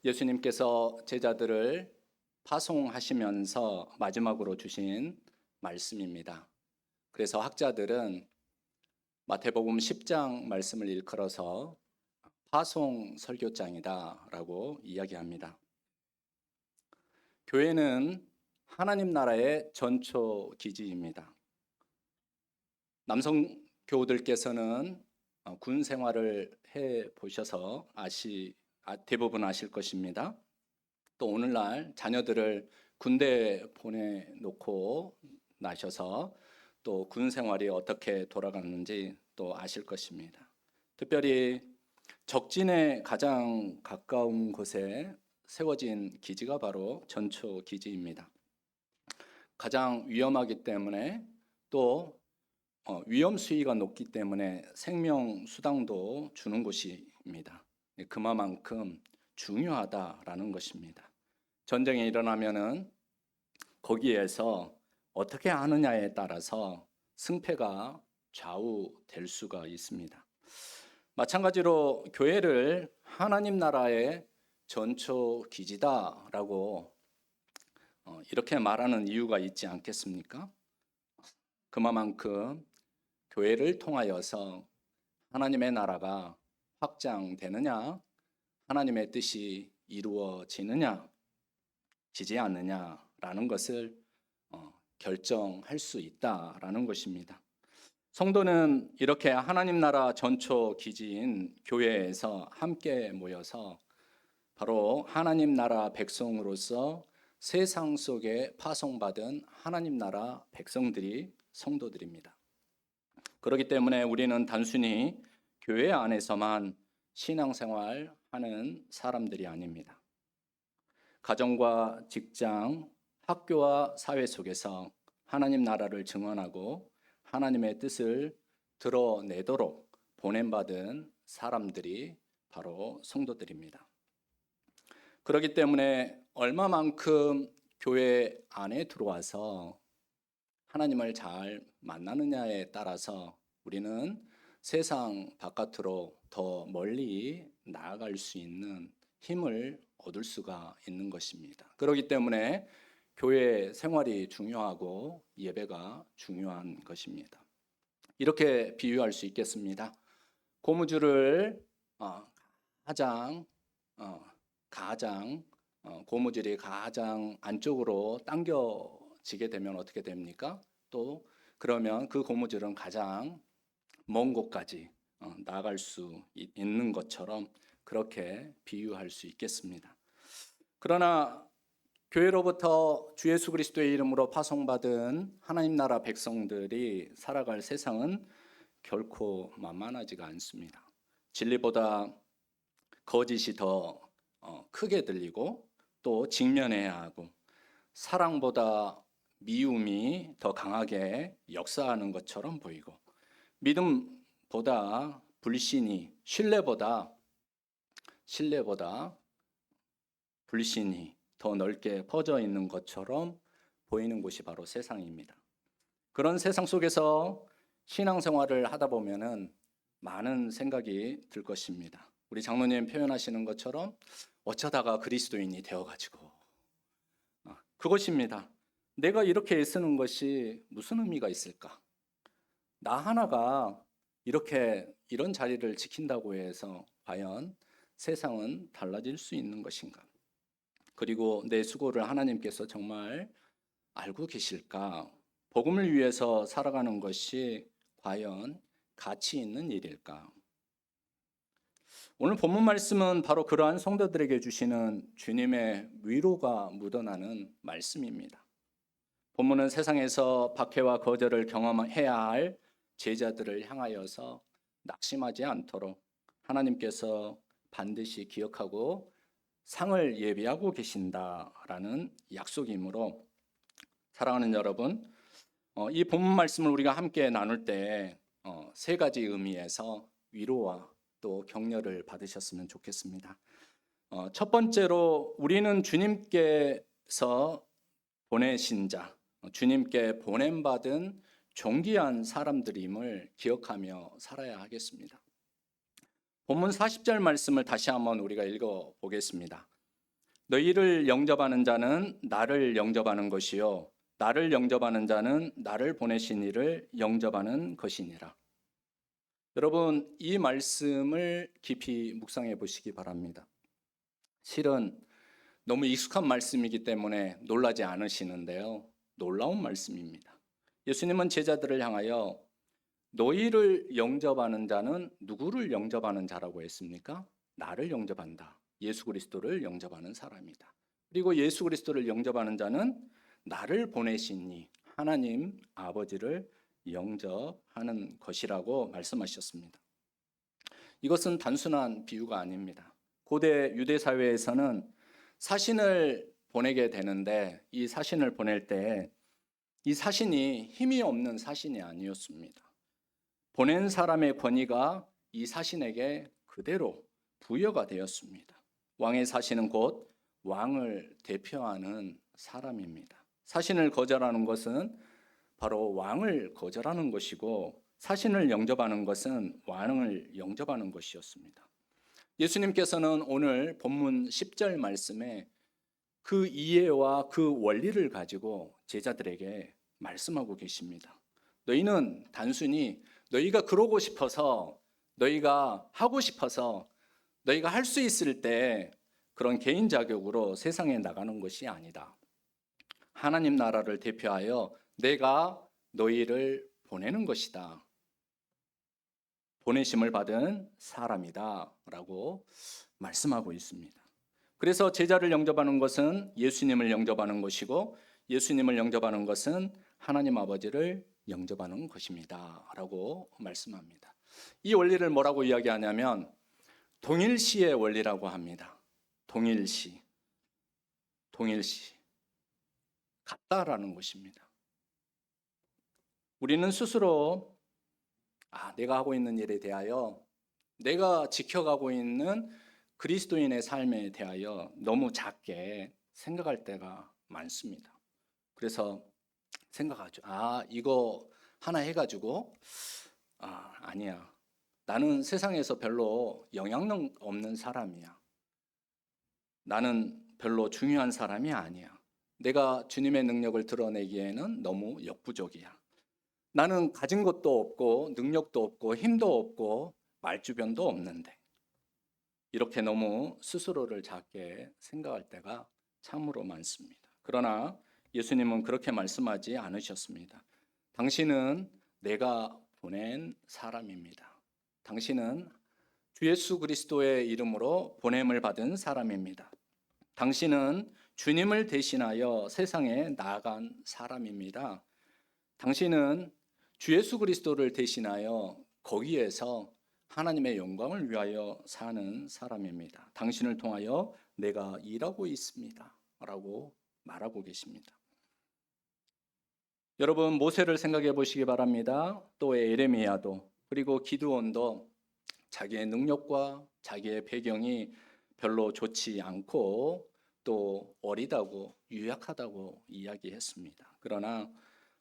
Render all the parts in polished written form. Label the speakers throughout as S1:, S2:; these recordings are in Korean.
S1: 예수님께서 제자들을 파송하시면서 마지막으로 주신 말씀입니다. 그래서 학자들은 마태복음 10장 말씀을 일컬어서 파송 설교장이다라고 이야기합니다. 교회는 하나님 나라의 전초 기지입니다. 남성 교우들께서는 군 생활을 해 보셔서 대부분 아실 것입니다. 또 오늘날 자녀들을 군대에 보내놓고 나셔서 또 군 생활이 어떻게 돌아가는지 또 아실 것입니다. 특별히 적진에 가장 가까운 곳에 세워진 기지가 바로 전초 기지입니다. 가장 위험하기 때문에 또 위험 수위가 높기 때문에 생명 수당도 주는 곳입니다. 그만큼 중요하다라는 것입니다. 전쟁이 일어나면은 거기에서 어떻게 하느냐에 따라서 승패가 좌우될 수가 있습니다. 마찬가지로 교회를 하나님 나라의 전초 기지다라고 이렇게 말하는 이유가 있지 않겠습니까? 그만큼 교회를 통하여서 하나님의 나라가 확장되느냐, 하나님의 뜻이 이루어지느냐, 지지 않느냐라는 것을 결정할 수 있다라는 것입니다. 성도는 이렇게 하나님 나라 전초 기지인 교회에서 함께 모여서 바로 하나님 나라 백성으로서 세상 속에 파송받은 하나님 나라 백성들이 성도들입니다. 그렇기 때문에 우리는 단순히 교회 안에서만 신앙생활하는 사람들이 아닙니다. 가정과 직장, 학교와 사회 속에서 하나님 나라를 증언하고 하나님의 뜻을 드러내도록 보냄받은 사람들이 바로 성도들입니다. 그렇기 때문에 얼마만큼 교회 안에 들어와서 하나님을 잘 만나느냐에 따라서 우리는 세상 바깥으로 더 멀리 나아갈 수 있는 힘을 얻을 수가 있는 것입니다. 그렇기 때문에 교회 생활이 중요하고 예배가 중요한 것입니다. 이렇게 비유할 수 있겠습니다. 고무줄을 고무줄이 가장 안쪽으로 당겨지게 되면 어떻게 됩니까? 또 그러면 그 고무줄은 가장 먼 곳까지 나아갈 수 있는 것처럼 그렇게 비유할 수 있겠습니다. 그러나 교회로부터 주 예수 그리스도의 이름으로 파송받은 하나님 나라 백성들이 살아갈 세상은 결코 만만하지가 않습니다. 진리보다 거짓이 더 크게 들리고 또 직면해야 하고 사랑보다 미움이 더 강하게 역사하는 것처럼 보이고 믿음보다 불신이 신뢰보다 불신이 더 넓게 퍼져 있는 것처럼 보이는 곳이 바로 세상입니다. 그런 세상 속에서 신앙생활을 하다 보면은 많은 생각이 들 것입니다. 우리 장로님 표현하시는 것처럼 어쩌다가 그리스도인이 되어가지고 그것입니다. 내가 이렇게 애쓰는 것이 무슨 의미가 있을까? 나 하나가 이런 자리를 지킨다고 해서 과연 세상은 달라질 수 있는 것인가? 그리고 내 수고를 하나님께서 정말 알고 계실까? 복음을 위해서 살아가는 것이 과연 가치 있는 일일까? 오늘 본문 말씀은 바로 그러한 성도들에게 주시는 주님의 위로가 묻어나는 말씀입니다. 본문은 세상에서 박해와 거절을 경험해야 할 제자들을 향하여서 낙심하지 않도록 하나님께서 반드시 기억하고 상을 예비하고 계신다라는 약속이므로 사랑하는 여러분, 이 본문 말씀을 우리가 함께 나눌 때 세 가지 의미에서 위로와 또 격려를 받으셨으면 좋겠습니다. 첫 번째로 우리는 주님께서 보내신 자, 주님께 보냄받은 존귀한 사람들임을 기억하며 살아야 하겠습니다. 본문 40절 말씀을 다시 한번 우리가 읽어보겠습니다. 너희를 영접하는 자는 나를 영접하는 것이요 나를 영접하는 자는 나를 보내신 이를 영접하는 것이니라. 여러분, 이 말씀을 깊이 묵상해 보시기 바랍니다. 실은 너무 익숙한 말씀이기 때문에 놀라지 않으시는데요. 놀라운 말씀입니다. 예수님은 제자들을 향하여 너희를 영접하는 자는 누구를 영접하는 자라고 했습니까? 나를 영접한다. 예수 그리스도를 영접하는 사람이다. 그리고 예수 그리스도를 영접하는 자는 나를 보내신 이 하나님 아버지를 영접하는 것이라고 말씀하셨습니다. 이것은 단순한 비유가 아닙니다. 고대 유대 사회에서는 사신을 보내게 되는데 이 사신을 보낼 때 이 사신이 힘이 없는 사신이 아니었습니다. 보낸 사람의 권위가 이 사신에게 그대로 부여가 되었습니다. 왕의 사신은 곧 왕을 대표하는 사람입니다. 사신을 거절하는 것은 바로 왕을 거절하는 것이고 사신을 영접하는 것은 왕을 영접하는 것이었습니다. 예수님께서는 오늘 본문 10절 말씀에 그 이해와 그 원리를 가지고 제자들에게 말씀하고 계십니다. 너희는 단순히 너희가 그러고 싶어서 너희가 하고 싶어서 너희가 할 수 있을 때 그런 개인 자격으로 세상에 나가는 것이 아니다. 하나님 나라를 대표하여 내가 너희를 보내는 것이다. 보내심을 받은 사람이다 라고 말씀하고 있습니다. 그래서 제자를 영접하는 것은 예수님을 영접하는 것이고 예수님을 영접하는 것은 하나님 아버지를 영접하는 것입니다 라고 말씀합니다. 이 원리를 뭐라고 이야기하냐면 동일시의 원리라고 합니다. 동일시 같다라는 것입니다. 우리는 스스로 내가 하고 있는 일에 대하여 내가 지켜가고 있는 그리스도인의 삶에 대하여 너무 작게 생각할 때가 많습니다. 그래서 생각하죠. 이거 하나 해가지고 아니야. 나는 세상에서 별로 영향력 없는 사람이야. 나는 별로 중요한 사람이 아니야. 내가 주님의 능력을 드러내기에는 너무 역부족이야. 나는 가진 것도 없고 능력도 없고 힘도 없고 말주변도 없는데 이렇게 너무 스스로를 작게 생각할 때가 참으로 많습니다. 그러나 예수님은 그렇게 말씀하지 않으셨습니다. 당신은 내가 보낸 사람입니다. 당신은 주 예수 그리스도의 이름으로 보냄을 받은 사람입니다. 당신은 주님을 대신하여 세상에 나아간 사람입니다. 당신은 주 예수 그리스도를 대신하여 거기에서 하나님의 영광을 위하여 사는 사람입니다. 당신을 통하여 내가 일하고 있습니다 라고 말하고 계십니다. 여러분, 모세를 생각해 보시기 바랍니다. 또 에레미야도 그리고 기드온도 자기의 능력과 자기의 배경이 별로 좋지 않고 또 어리다고 유약하다고 이야기했습니다. 그러나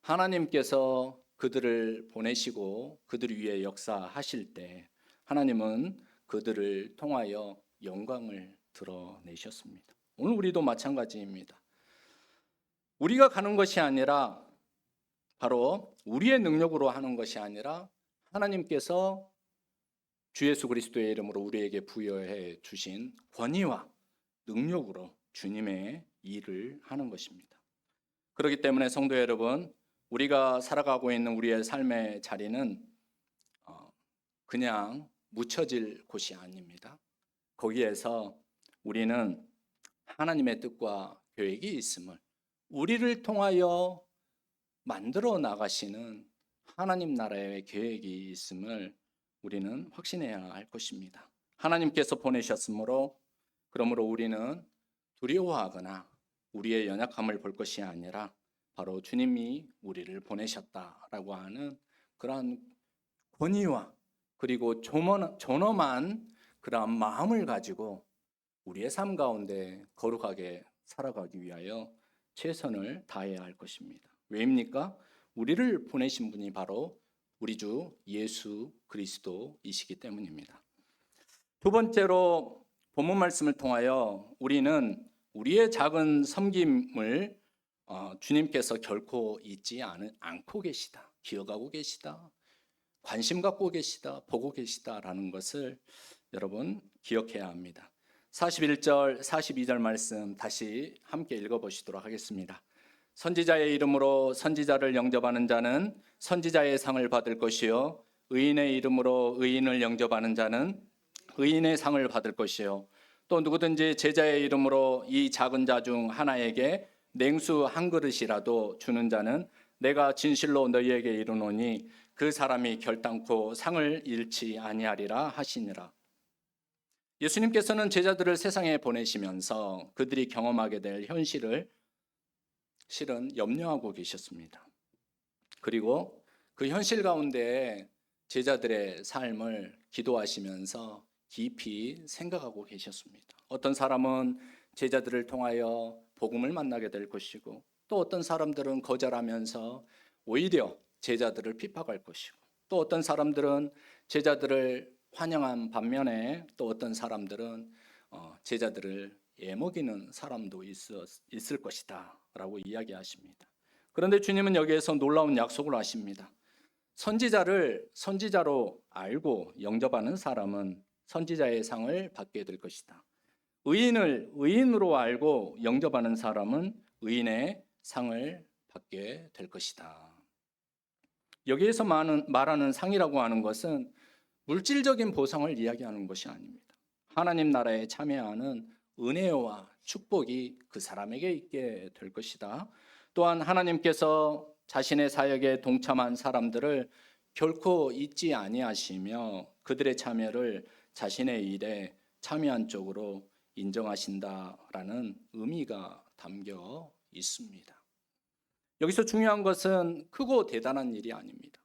S1: 하나님께서 그들을 보내시고 그들 위해 역사하실 때 하나님은 그들을 통하여 영광을 드러내셨습니다. 오늘 우리도 마찬가지입니다. 우리가 가는 것이 아니라 바로 우리의 능력으로 하는 것이 아니라 하나님께서 주 예수 그리스도의 이름으로 우리에게 부여해 주신 권위와 능력으로 주님의 일을 하는 것입니다. 그렇기 때문에 성도 여러분, 우리가 살아가고 있는 우리의 삶의 자리는 그냥 묻혀질 곳이 아닙니다. 거기에서 우리는 하나님의 뜻과 계획이 있음을, 우리를 통하여 만들어 나가시는 하나님 나라의 계획이 있음을 우리는 확신해야 할 것입니다. 하나님께서 보내셨으므로 그러므로 우리는 두려워하거나 우리의 연약함을 볼 것이 아니라 바로 주님이 우리를 보내셨다라고 하는 그러한 권위와 그리고 존엄한 그러한 마음을 가지고 우리의 삶 가운데 거룩하게 살아가기 위하여 최선을 다해야 할 것입니다. 왜입니까? 우리를 보내신 분이 바로 우리 주 예수 그리스도이시기 때문입니다. 두 번째로 본문 말씀을 통하여 우리는 우리의 작은 섬김을 주님께서 결코 잊지 않고 계시다. 기억하고 계시다. 관심 갖고 계시다. 보고 계시다라는 것을 여러분 기억해야 합니다. 41절, 42절 말씀 다시 함께 읽어보시도록 하겠습니다. 선지자의 이름으로 선지자를 영접하는 자는 선지자의 상을 받을 것이요 의인의 이름으로 의인을 영접하는 자는 의인의 상을 받을 것이요 또 누구든지 제자의 이름으로 이 작은 자 중 하나에게 냉수 한 그릇이라도 주는 자는 내가 진실로 너희에게 이르노니 그 사람이 결단코 상을 잃지 아니하리라 하시니라. 예수님께서는 제자들을 세상에 보내시면서 그들이 경험하게 될 현실을 실은 염려하고 계셨습니다. 그리고 그 현실 가운데 제자들의 삶을 기도하시면서 깊이 생각하고 계셨습니다. 어떤 사람은 제자들을 통하여 복음을 만나게 될 것이고 또 어떤 사람들은 거절하면서 오히려 제자들을 핍박할 것이고 또 어떤 사람들은 제자들을 환영한 반면에 또 어떤 사람들은 제자들을 애먹이는 사람도 있을 것이다 라고 이야기하십니다. 그런데 주님은 여기에서 놀라운 약속을 하십니다. 선지자를 선지자로 알고 영접하는 사람은 선지자의 상을 받게 될 것이다. 의인을 의인으로 알고 영접하는 사람은 의인의 상을 받게 될 것이다. 여기에서 말하는 상이라고 하는 것은 물질적인 보상을 이야기하는 것이 아닙니다. 하나님 나라에 참여하는 은혜와 축복이 그 사람에게 있게 될 것이다. 또한 하나님께서 자신의 사역에 동참한 사람들을 결코 잊지 아니하시며 그들의 참여를 자신의 일에 참여한 쪽으로 인정하신다라는 의미가 담겨 있습니다. 여기서 중요한 것은 크고 대단한 일이 아닙니다.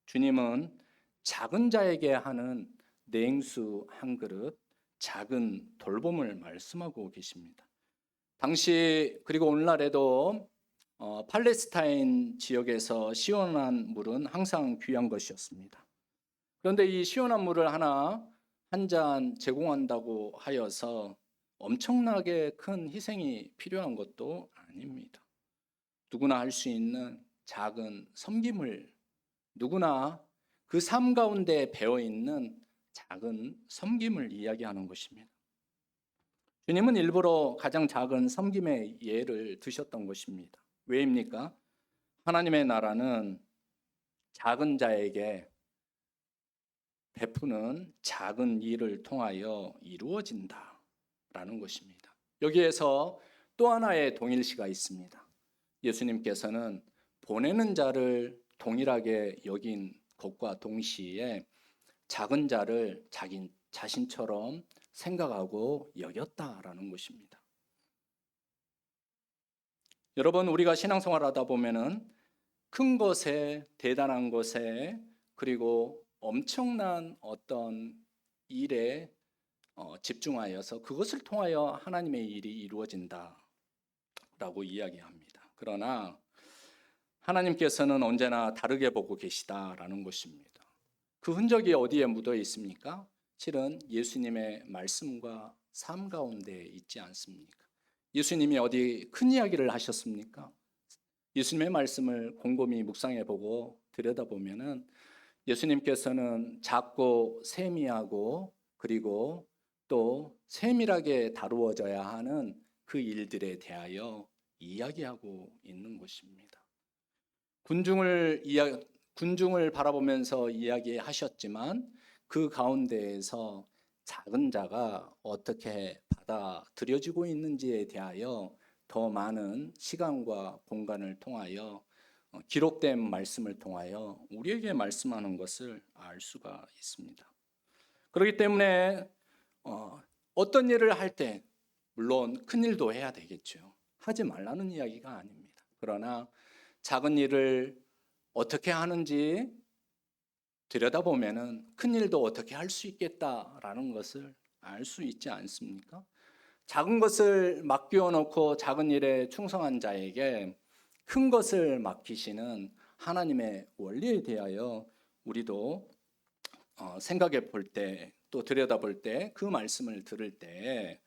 S1: 주님은 작은 자에게 하는 냉수 한 그릇, 작은 돌봄을 말씀하고 계십니다. 당시 그리고 오늘날에도 팔레스타인 지역에서 시원한 물은 항상 귀한 것이었습니다. 그런데 이 시원한 물을 한 잔 제공한다고 하여서 엄청나게 큰 희생이 필요한 것도 아닙니다. 누구나 할 수 있는 작은 섬김을 누구나 그 삶 가운데 배어 있는 작은 섬김을 이야기하는 것입니다. 주님은 일부러 가장 작은 섬김의 예를 드셨던 것입니다. 왜입니까? 하나님의 나라는 작은 자에게 베푸는 작은 일을 통하여 이루어진다라는 것입니다. 여기에서 또 하나의 동일시가 있습니다. 예수님께서는 보내는 자를 동일하게 여긴 것과 동시에 작은 자를 자기 자신처럼 생각하고 여겼다라는 것입니다. 여러분, 우리가 신앙생활하다 보면은 큰 것에, 대단한 것에, 그리고 엄청난 어떤 일에 집중하여서 그것을 통하여 하나님의 일이 이루어진다라고 이야기합니다. 그러나 하나님께서는 언제나 다르게 보고 계시다라는 것입니다. 그 흔적이 어디에 묻어 있습니까? 실은 예수님의 말씀과 삶 가운데 있지 않습니까? 예수님이 어디 큰 이야기를 하셨습니까? 예수님의 말씀을 곰곰이 묵상해 보고 들여다보면은 예수님께서는 작고 세미하고 그리고 또 세밀하게 다루어져야 하는 그 일들에 대하여 이야기하고 있는 것입니다. 군중을 바라보면서 이야기하셨지만 그 가운데에서 작은 자가 어떻게 받아들여지고 있는지에 대하여 더 많은 시간과 공간을 통하여 기록된 말씀을 통하여 우리에게 말씀하는 것을 알 수가 있습니다. 그렇기 때문에 어떤 일을 할 때 물론 큰 일도 해야 되겠죠. 하지 말라는 이야기가 아닙니다. 그러나 작은 일을 어떻게 하는지 들여다보면은 큰 일도 어떻게 할 수 있겠다라는 것을 알 수 있지 않습니까? 작은 것을 맡겨 놓고 작은 일에 충성한 자에게 큰 것을 맡기시는 하나님의 원리에 대하여 우리도 생각해 볼 때, 또 들여다볼 때, 그 말씀을 들을 때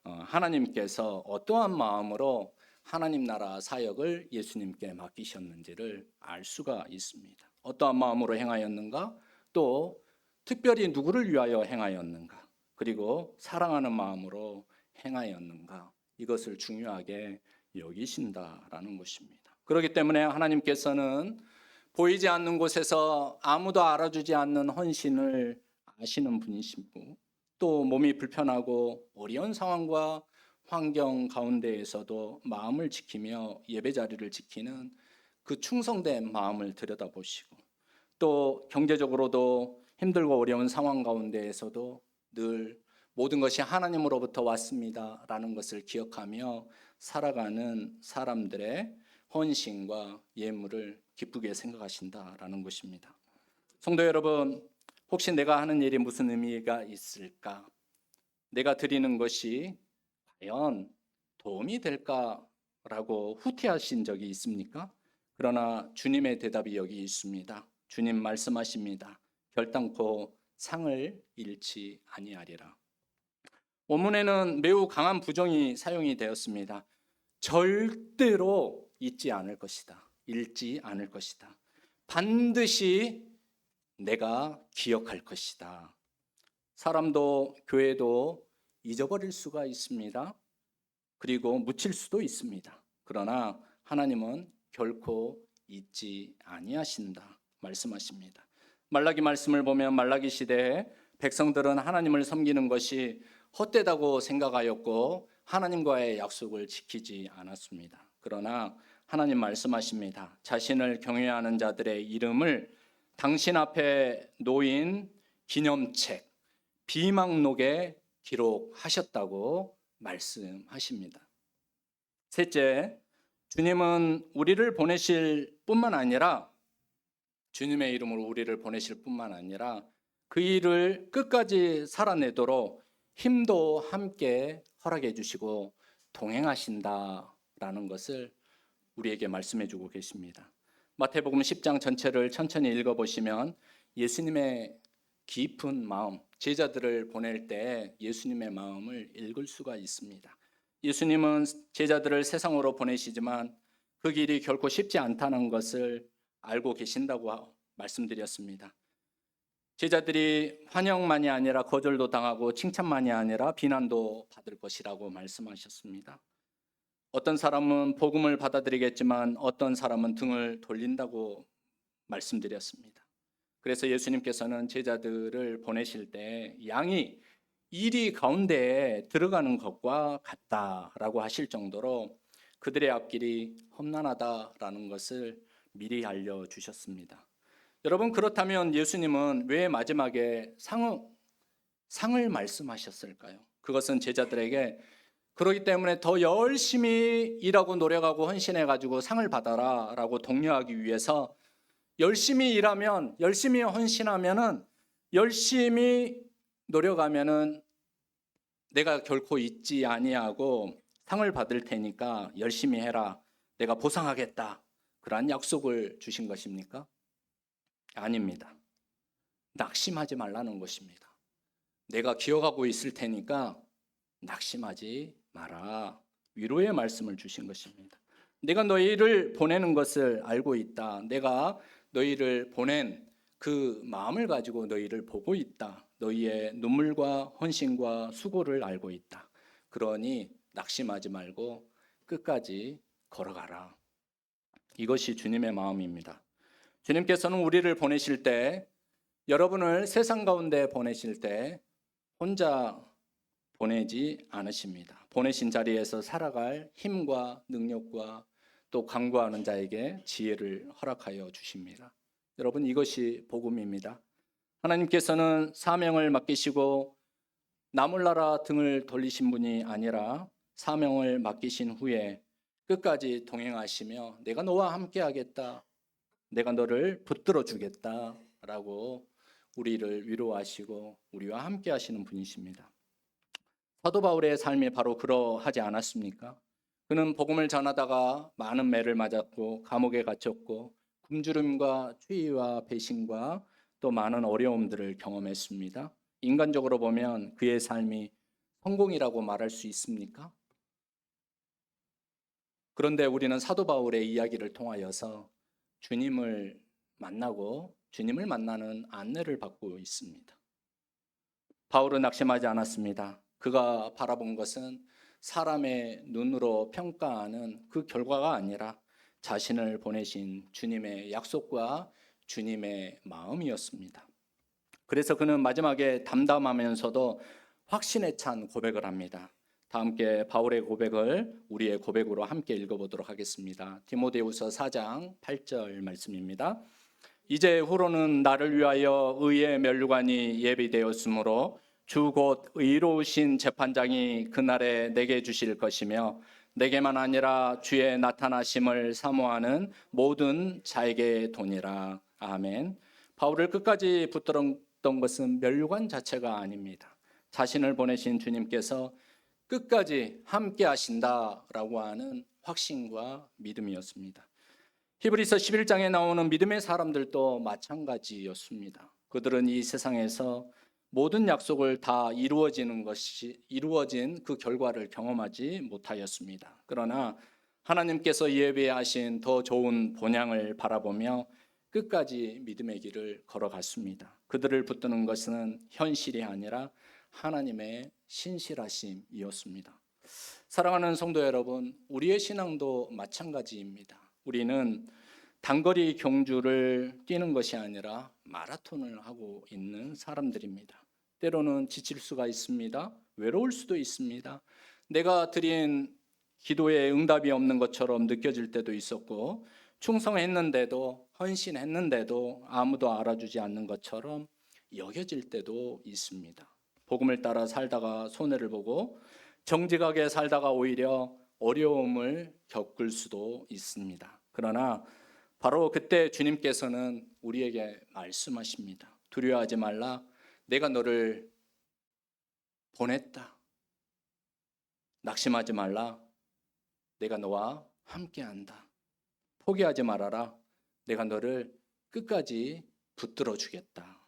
S1: 하나님께서 어떠한 마음으로 하나님 나라 사역을 예수님께 맡기셨는지를 알 수가 있습니다. 어떠한 마음으로 행하였는가? 또 특별히 누구를 위하여 행하였는가? 그리고 사랑하는 마음으로 행하였는가? 이것을 중요하게 여기신다라는 것입니다. 그렇기 때문에 하나님께서는 보이지 않는 곳에서 아무도 알아주지 않는 헌신을 아시는 분이시고, 또 몸이 불편하고 어려운 상황과 환경 가운데에서도 마음을 지키며 예배 자리를 지키는 그 충성된 마음을 들여다보시고, 또 경제적으로도 힘들고 어려운 상황 가운데에서도 늘 모든 것이 하나님으로부터 왔습니다 라는 것을 기억하며 살아가는 사람들의 헌신과 예물을 기쁘게 생각하신다라는 것입니다. 성도 여러분, 혹시 내가 하는 일이 무슨 의미가 있을까? 내가 드리는 것이 과연 도움이 될까라고 후퇴하신 적이 있습니까? 그러나 주님의 대답이 여기 있습니다. 주님 말씀하십니다. 결단코 상을 잃지 아니하리라. 원문에는 매우 강한 부정이 사용이 되었습니다. 절대로 잊지 않을 것이다. 잃지 않을 것이다. 반드시 내가 기억할 것이다. 사람도 교회도 잊어버릴 수가 있습니다. 그리고 묻힐 수도 있습니다. 그러나 하나님은 결코 잊지 아니하신다 말씀하십니다. 말라기 말씀을 보면 말라기 시대에 백성들은 하나님을 섬기는 것이 헛되다고 생각하였고 하나님과의 약속을 지키지 않았습니다. 그러나 하나님 말씀하십니다. 자신을 경외하는 자들의 이름을 당신 앞에 놓인 기념책, 비망록에 기록하셨다고 말씀하십니다. 셋째, 주님은 우리를 보내실 뿐만 아니라 주님의 이름으로 우리를 보내실 뿐만 아니라 그 일을 끝까지 살아내도록 힘도 함께 허락해 주시고 동행하신다라는 것을 우리에게 말씀해 주고 계십니다. 마태복음 10장 전체를 천천히 읽어보시면 예수님의 깊은 마음, 제자들을 보낼 때 예수님의 마음을 읽을 수가 있습니다. 예수님은 제자들을 세상으로 보내시지만 그 길이 결코 쉽지 않다는 것을 알고 계신다고 말씀드렸습니다. 제자들이 환영만이 아니라 거절도 당하고 칭찬만이 아니라 비난도 받을 것이라고 말씀하셨습니다. 어떤 사람은 복음을 받아들이겠지만 어떤 사람은 등을 돌린다고 말씀드렸습니다. 그래서 예수님께서는 제자들을 보내실 때 양이 이리 가운데에 들어가는 것과 같다라고 하실 정도로 그들의 앞길이 험난하다라는 것을 미리 알려주셨습니다. 여러분, 그렇다면 예수님은 왜 마지막에 상을 말씀하셨을까요? 그것은 제자들에게 그렇기 때문에 더 열심히 일하고 노력하고 헌신해가지고 상을 받아라 라고 독려하기 위해서 열심히 일하면, 열심히 헌신하면은, 열심히 노력하면은 내가 결코 잊지 아니하고 상을 받을 테니까 열심히 해라. 내가 보상하겠다. 그러한 약속을 주신 것입니까? 아닙니다. 낙심하지 말라는 것입니다. 내가 기억하고 있을 테니까 낙심하지 마라. 위로의 말씀을 주신 것입니다. 내가 너희를 보내는 것을 알고 있다. 내가 너희를 보낸 그 마음을 가지고 너희를 보고 있다. 너희의 눈물과 헌신과 수고를 알고 있다. 그러니 낙심하지 말고 끝까지 걸어가라. 이것이 주님의 마음입니다. 주님께서는 우리를 보내실 때, 여러분을 세상 가운데 보내실 때 혼자 보내지 않으십니다. 보내신 자리에서 살아갈 힘과 능력과 또 간구하는 자에게 지혜를 허락하여 주십니다. 여러분, 이것이 복음입니다. 하나님께서는 사명을 맡기시고 나몰라라 등을 돌리신 분이 아니라 사명을 맡기신 후에 끝까지 동행하시며 내가 너와 함께 하겠다. 내가 너를 붙들어 주겠다 라고 우리를 위로하시고 우리와 함께 하시는 분이십니다. 사도 바울의 삶이 바로 그러하지 않았습니까? 그는 복음을 전하다가 많은 매를 맞았고 감옥에 갇혔고 굶주림과 추위와 배신과 또 많은 어려움들을 경험했습니다. 인간적으로 보면 그의 삶이 성공이라고 말할 수 있습니까? 그런데 우리는 사도 바울의 이야기를 통하여서 주님을 만나고 주님을 만나는 안내를 받고 있습니다. 바울은 낙심하지 않았습니다. 그가 바라본 것은 사람의 눈으로 평가하는 그 결과가 아니라 자신을 보내신 주님의 약속과 주님의 마음이었습니다. 그래서 그는 마지막에 담담하면서도 확신에 찬 고백을 합니다. 다 함께 바울의 고백을 우리의 고백으로 함께 읽어보도록 하겠습니다. 디모데후서 4장 8절 말씀입니다. 이제 후로는 나를 위하여 의의 면류관이 예비되었으므로 주 곧 의로우신 재판장이 그날에 내게 주실 것이며 내게만 아니라 주의 나타나심을 사모하는 모든 자에게 도니라. 아멘. 바울을 끝까지 붙들었던 것은 면류관 자체가 아닙니다. 자신을 보내신 주님께서 끝까지 함께 하신다라고 하는 확신과 믿음이었습니다. 히브리서 11장에 나오는 믿음의 사람들도 마찬가지였습니다. 그들은 이 세상에서 모든 약속을 다 이루어진 그 결과를 경험하지 못하였습니다. 그러나 하나님께서 예비하신 더 좋은 본향을 바라보며 끝까지 믿음의 길을 걸어갔습니다. 그들을 붙드는 것은 현실이 아니라 하나님의 신실하심이었습니다. 사랑하는 성도 여러분, 우리의 신앙도 마찬가지입니다. 우리는 단거리 경주를 뛰는 것이 아니라 마라톤을 하고 있는 사람들입니다. 때로는 지칠 수가 있습니다. 외로울 수도 있습니다. 내가 드린 기도에 응답이 없는 것처럼 느껴질 때도 있었고, 충성했는데도, 헌신했는데도 아무도 알아주지 않는 것처럼 여겨질 때도 있습니다. 복음을 따라 살다가 손해를 보고 정직하게 살다가 오히려 어려움을 겪을 수도 있습니다. 그러나 바로 그때 주님께서는 우리에게 말씀하십니다. 두려워하지 말라. 내가 너를 보냈다. 낙심하지 말라. 내가 너와 함께한다. 포기하지 말아라. 내가 너를 끝까지 붙들어 주겠다.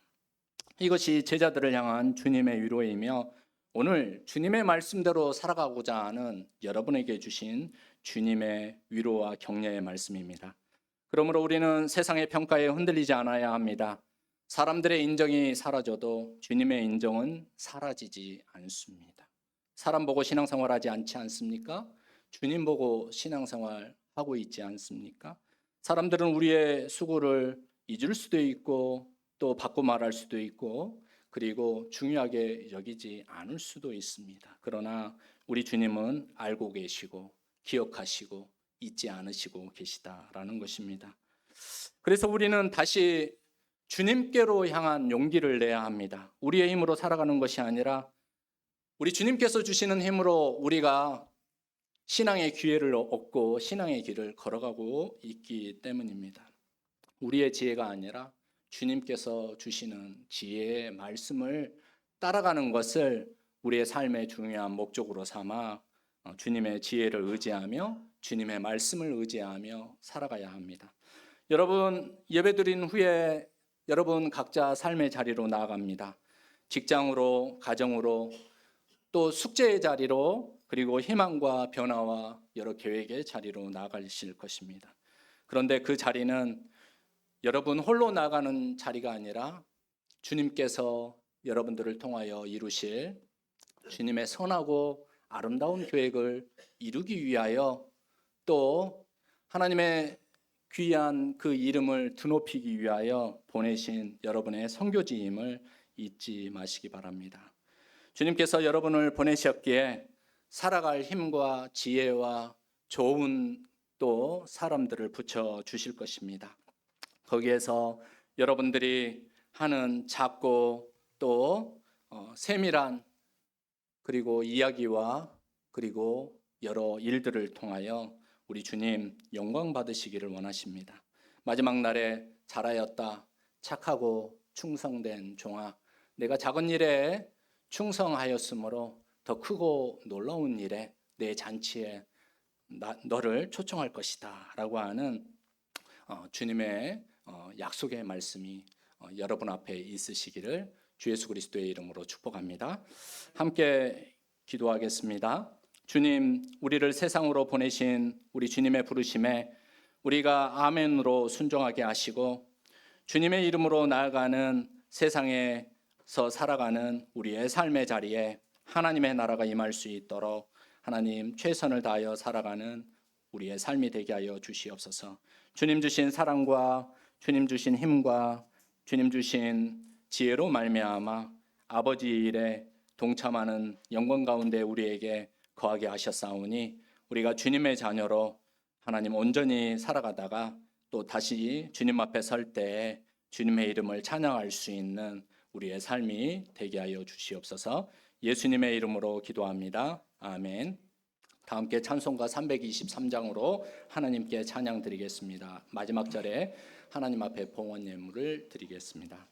S1: 이것이 제자들을 향한 주님의 위로이며 오늘 주님의 말씀대로 살아가고자 하는 여러분에게 주신 주님의 위로와 격려의 말씀입니다. 그러므로 우리는 세상의 평가에 흔들리지 않아야 합니다. 사람들의 인정이 사라져도 주님의 인정은 사라지지 않습니다. 사람 보고 신앙생활하지 않지 않습니까? 주님 보고 신앙생활하고 있지 않습니까? 사람들은 우리의 수고를 잊을 수도 있고 또 바꿔 말할 수도 있고 그리고 중요하게 여기지 않을 수도 있습니다. 그러나 우리 주님은 알고 계시고 기억하시고 잊지 않으시고 계시다라는 것입니다. 그래서 우리는 다시 주님께로 향한 용기를 내야 합니다. 우리의 힘으로 살아가는 것이 아니라 우리 주님께서 주시는 힘으로 우리가 신앙의 기회를 얻고 신앙의 길을 걸어가고 있기 때문입니다. 우리의 지혜가 아니라 주님께서 주시는 지혜의 말씀을 따라가는 것을 우리의 삶의 중요한 목적으로 삼아 주님의 지혜를 의지하며 주님의 말씀을 의지하며 살아가야 합니다. 여러분, 예배드린 후에 여러분 각자 삶의 자리로 나아갑니다. 직장으로, 가정으로, 또 숙제의 자리로, 그리고 희망과 변화와 여러 계획의 자리로 나아가실 것입니다. 그런데 그 자리는 여러분 홀로 나가는 자리가 아니라 주님께서 여러분들을 통하여 이루실 주님의 선하고 아름다운 계획을 이루기 위하여 또 하나님의 귀한 그 이름을 드높이기 위하여 보내신 여러분의 선교지임을 잊지 마시기 바랍니다. 주님께서 여러분을 보내셨기에 살아갈 힘과 지혜와 좋은 또 사람들을 붙여 주실 것입니다. 거기에서 여러분들이 하는 작고 또 세밀한 그리고 이야기와 그리고 여러 일들을 통하여 우리 주님 영광 받으시기를 원하십니다. 마지막 날에 잘하였다 착하고 충성된 종아, 내가 작은 일에 충성하였으므로 더 크고 놀라운 일에 내 잔치에 너를 초청할 것이다 라고 하는 주님의 약속의 말씀이 여러분 앞에 있으시기를 주 예수 그리스도의 이름으로 축복합니다. 함께 기도하겠습니다. 주님, 우리를 세상으로 보내신 우리 주님의 부르심에 우리가 아멘으로 순종하게 하시고 주님의 이름으로 나아가는 세상에서 살아가는 우리의 삶의 자리에 하나님의 나라가 임할 수 있도록 하나님 최선을 다하여 살아가는 우리의 삶이 되게 하여 주시옵소서. 주님 주신 사랑과 주님 주신 힘과 주님 주신 지혜로 말미암아 아버지 일에 동참하는 영광 가운데 우리에게 거하게 하셨사오니 우리가 주님의 자녀로 하나님 온전히 살아가다가 또 다시 주님 앞에 설 때 주님의 이름을 찬양할 수 있는 우리의 삶이 되게 하여 주시옵소서. 예수님의 이름으로 기도합니다. 아멘. 다 함께 찬송가 323장으로 하나님께 찬양 드리겠습니다. 마지막 절에 하나님 앞에 봉헌 예물을 드리겠습니다.